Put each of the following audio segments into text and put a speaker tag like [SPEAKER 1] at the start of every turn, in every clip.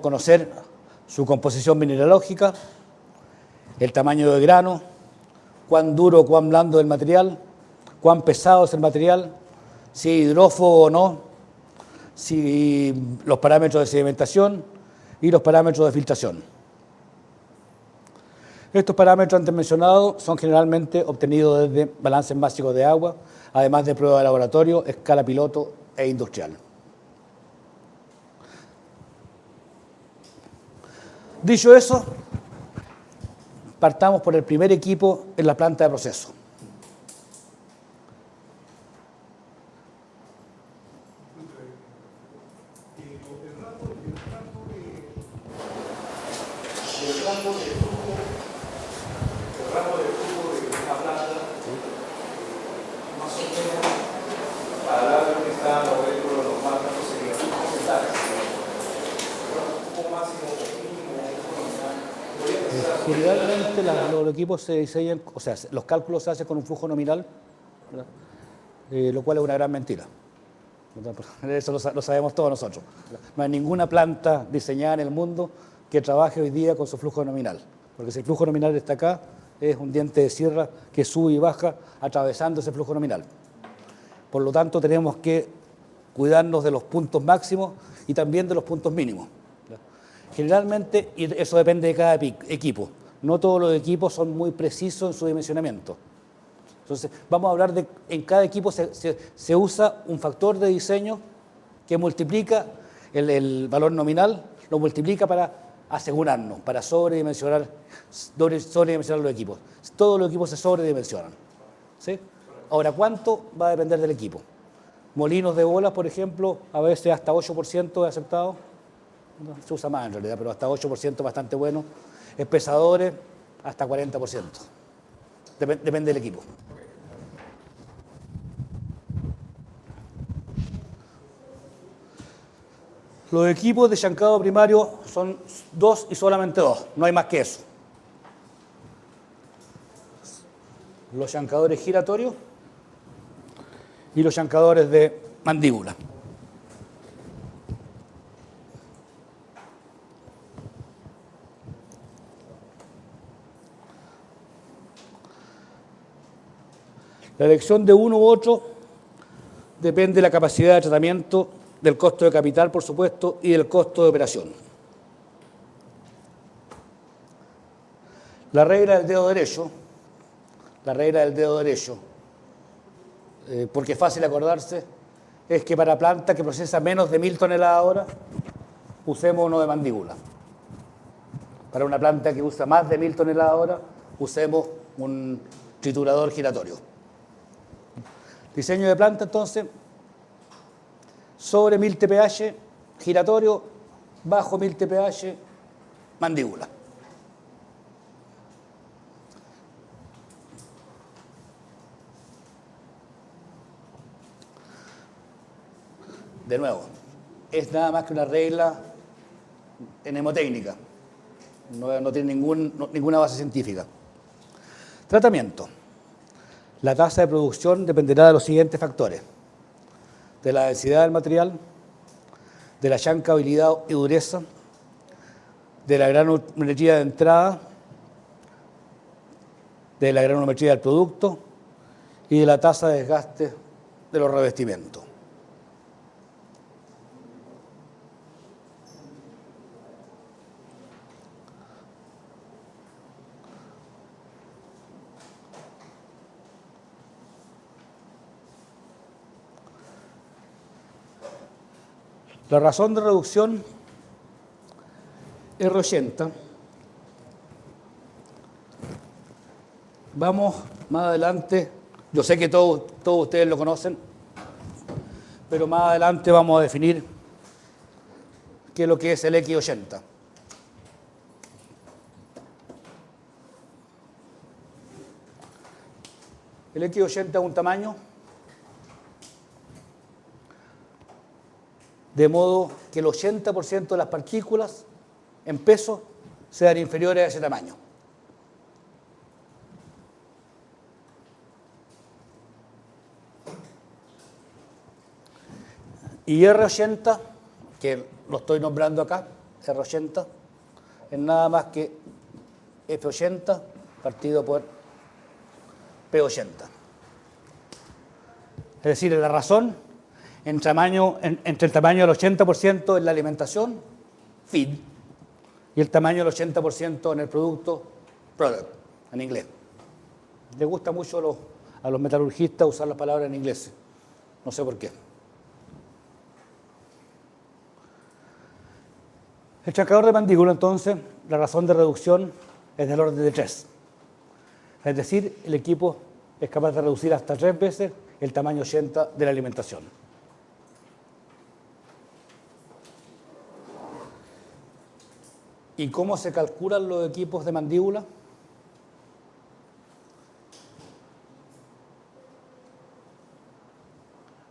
[SPEAKER 1] Conocer su composición mineralógica, el tamaño del grano, cuán duro o cuán blando es el material, cuán pesado es el material, si es hidrófobo o no, si los parámetros de sedimentación y los parámetros de filtración. Estos parámetros antes mencionados son generalmente obtenidos desde balances básicos de agua, además de pruebas de laboratorio, escala piloto e industrial. Dicho eso, partamos por el primer equipo en la planta de proceso. Generalmente los equipos se diseñan, o sea, los cálculos se hacen con un flujo nominal, lo cual es una gran mentira. Eso lo sabemos todos nosotros. No hay ninguna planta diseñada en el mundo que trabaje hoy día con su flujo nominal, porque si el flujo nominal está acá, es un diente de sierra que sube y baja atravesando ese flujo nominal. Por lo tanto, tenemos que cuidarnos de los puntos máximos y también de los puntos mínimos. Generalmente, y eso depende de cada equipo, no todos los equipos son muy precisos en su dimensionamiento. Entonces, vamos a hablar de, en cada equipo se usa un factor de diseño que multiplica el valor nominal, lo multiplica para asegurarnos, para sobredimensionar los equipos. Todos los equipos se sobredimensionan, ¿sí? Ahora, ¿cuánto? Va a depender del equipo. Molinos de bolas, por ejemplo, a veces hasta 8% es aceptado. No, se usa más en realidad, pero hasta 8% bastante bueno. Espesadores, hasta 40%. Depende del equipo. Los equipos de chancado primario son 2 y solamente 2, no hay más que eso. Los chancadores giratorios y los chancadores de mandíbula. La elección de uno u otro depende de la capacidad de tratamiento, del costo de capital, por supuesto, y del costo de operación. La regla del dedo derecho, porque es fácil acordarse, es que para planta que procesa menos de 1000 toneladas hora, usemos uno de mandíbula. Para una planta que usa más de 1000 toneladas hora, usemos un triturador giratorio. Diseño de planta, entonces, sobre 1000 TPH, giratorio, bajo 1000 TPH, mandíbula. De nuevo, es nada más que una regla mnemotécnica, no tiene ninguna base científica. Tratamiento. La tasa de producción dependerá de los siguientes factores: de la densidad del material, de la chancabilidad y dureza, de la granulometría de entrada, de la granulometría del producto y de la tasa de desgaste de los revestimientos. La razón de reducción R80. Vamos más adelante, yo sé que todos ustedes lo conocen, pero más adelante vamos a definir qué es lo que es el X80. El X80 es un tamaño de modo que el 80% de las partículas en peso sean inferiores a ese tamaño. Y R80, que lo estoy nombrando acá, R80 es nada más que F80 partido por P80. Es decir, la razón entre el tamaño del 80% en la alimentación, feed, y el tamaño del 80% en el producto, product, en inglés. Les gusta mucho a los metalurgistas usar las palabras en inglés. No sé por qué. El chancador de mandíbula, entonces, la razón de reducción es del orden de 3. Es decir, el equipo es capaz de reducir hasta 3 veces el tamaño 80 de la alimentación. ¿Y cómo se calculan los equipos de mandíbula?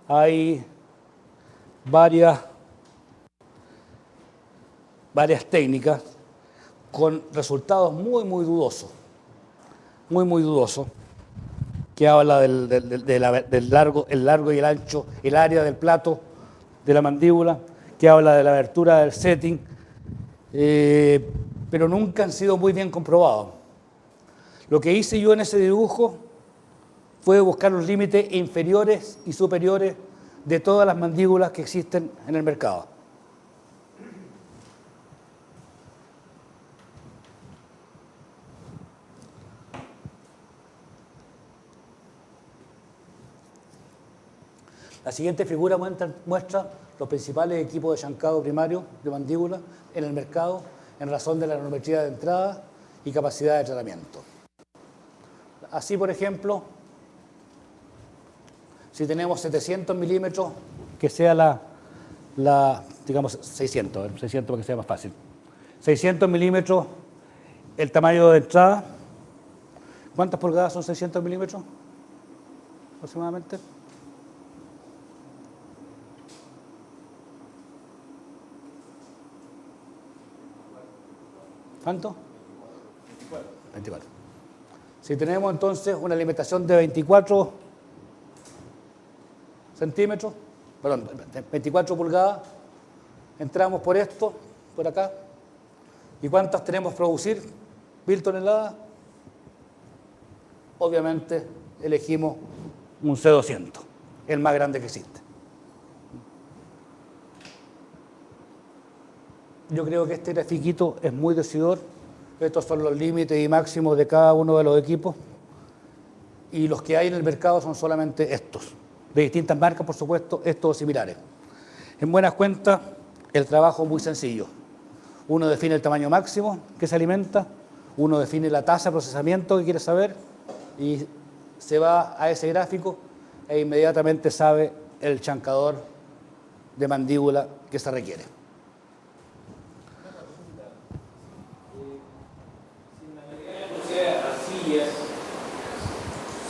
[SPEAKER 1] Hay varias técnicas con resultados muy dudosos, muy dudosos, que habla del largo y el ancho, el área del plato de la mandíbula, que habla de la abertura del setting, pero nunca han sido muy bien comprobados. Lo que hice yo en ese dibujo fue buscar los límites inferiores y superiores de todas las mandíbulas que existen en el mercado. La siguiente figura muestra los principales equipos de chancado primario de mandíbula en el mercado en razón de la nanometría de entrada y capacidad de tratamiento. Así, por ejemplo, si tenemos 700 milímetros, que sea digamos 600 para que sea más fácil. 600 milímetros el tamaño de entrada. ¿Cuántas pulgadas son 600 milímetros aproximadamente? ¿Cuánto? 24. Si tenemos entonces una alimentación de 24 centímetros, perdón, 24 pulgadas, entramos por esto, por acá, ¿y cuántas tenemos que producir? 1000 toneladas. Obviamente elegimos un C200, el más grande que existe. Yo creo que este grafiquito es muy decidor. Estos son los límites y máximos de cada uno de los equipos. Y los que hay en el mercado son solamente estos. De distintas marcas, por supuesto, estos similares. En buenas cuentas, el trabajo es muy sencillo. Uno define el tamaño máximo que se alimenta, uno define la tasa de procesamiento que quiere saber y se va a ese gráfico e inmediatamente sabe el chancador de mandíbula que se requiere.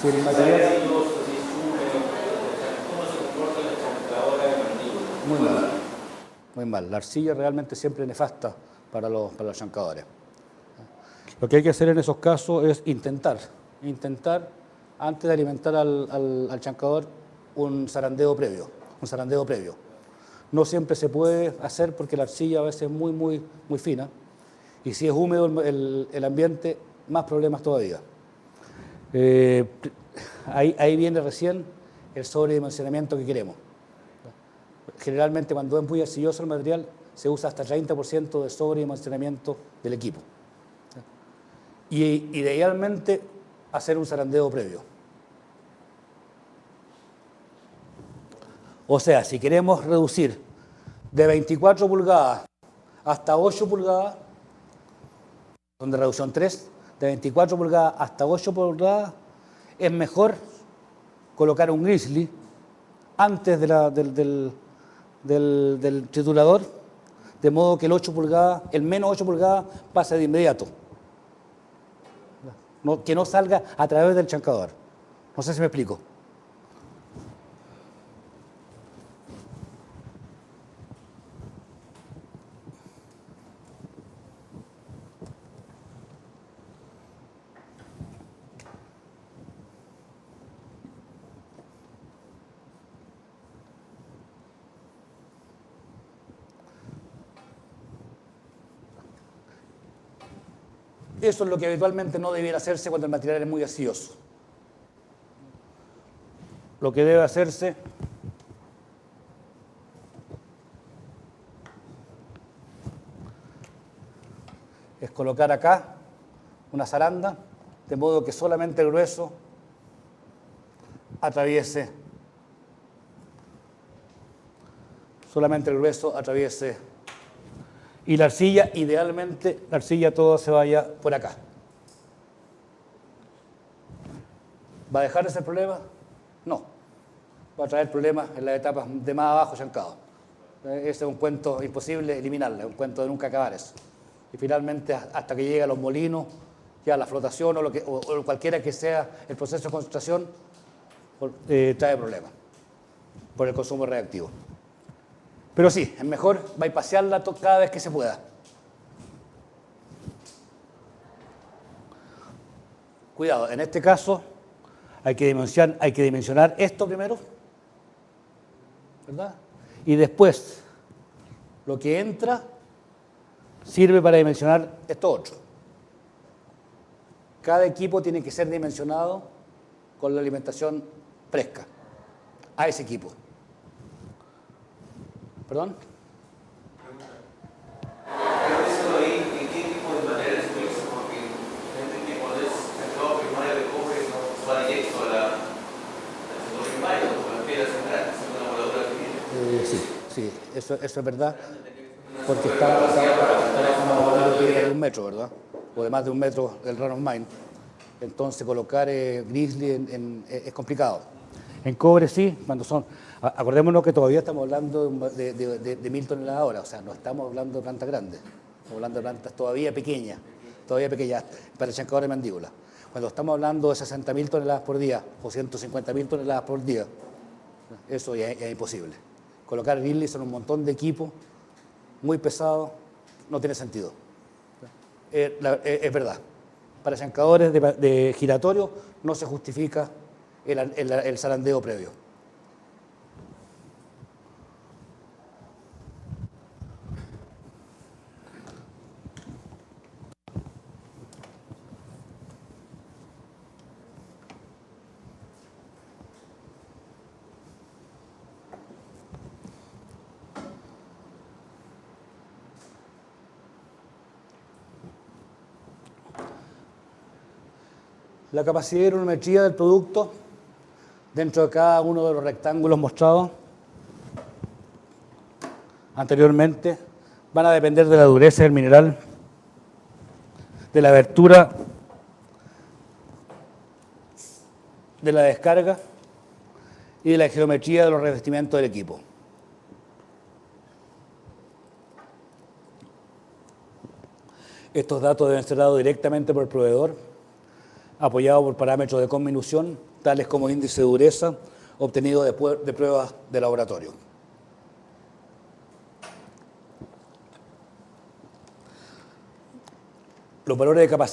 [SPEAKER 1] Si el material ¿cómo se comporta la chancadora de mandíbula? Muy mal. La arcilla realmente siempre es nefasta para los chancadores. Lo que hay que hacer en esos casos es intentar antes de alimentar al chancador un zarandeo previo. No siempre se puede hacer porque la arcilla a veces es muy fina y si es húmedo el ambiente, más problemas todavía. Ahí viene recién el sobredimensionamiento que queremos. Generalmente cuando es muy arcilloso el material se usa hasta 30% de sobredimensionamiento del equipo. Y idealmente hacer un zarandeo previo. O sea, si queremos reducir de 24 pulgadas hasta 8 pulgadas, son de reducción 3, de 24 pulgadas hasta 8 pulgadas, es mejor colocar un grizzly antes del triturador, de modo que el menos 8 pulgadas pase de inmediato. Que no salga a través del chancador. No sé si me explico. Eso es lo que habitualmente no debiera hacerse cuando el material es muy gaseoso. Lo que debe hacerse es colocar acá una zaranda, de modo que solamente el grueso atraviese, y la arcilla, idealmente, la arcilla toda se vaya por acá. ¿Va a dejar ese problema? No. Va a traer problemas en las etapas de más abajo chancado. Ese es un cuento imposible eliminarlo, es un cuento de nunca acabar eso. Y finalmente, hasta que llegue a los molinos, ya la flotación o cualquiera que sea el proceso de concentración, trae problemas por el consumo reactivo. Pero sí, es mejor bypasearla cada vez que se pueda. Cuidado, en este caso hay que dimensionar esto primero, ¿verdad? Y después, lo que entra sirve para dimensionar esto otro. Cada equipo tiene que ser dimensionado con la alimentación fresca a ese equipo. ¿Perdón?
[SPEAKER 2] ¿En qué tipo de materiales se utiliza? Porque gente que cuando es mercado primario de cobre no va directo a la sector primario, o las piedras centrales, es una voladura que viene.
[SPEAKER 1] Sí, eso es verdad. Porque estamos hablando de piedra de 1 metro, ¿verdad? O de más de 1 metro del run of mine. Entonces colocar grizzly es complicado. En cobre sí, cuando son... Acordémonos que todavía estamos hablando de 1000 toneladas hora, o sea, no estamos hablando de plantas grandes, estamos hablando de plantas todavía pequeñas, para chancadores de mandíbula. Cuando estamos hablando de 60.000 toneladas por día o 150.000 toneladas por día, eso ya es imposible. Colocar grizzly son un montón de equipos muy pesados, no tiene sentido. Es verdad. Para chancadores de giratorio no se justifica el zarandeo previo. La capacidad de hidrometría del producto dentro de cada uno de los rectángulos mostrados anteriormente van a depender de la dureza del mineral, de la abertura de la descarga y de la geometría de los revestimientos del equipo. Estos datos deben ser dados directamente por el proveedor, apoyado por parámetros de conminución, tales como índice de dureza, obtenido de pruebas de laboratorio. Los valores de capacidad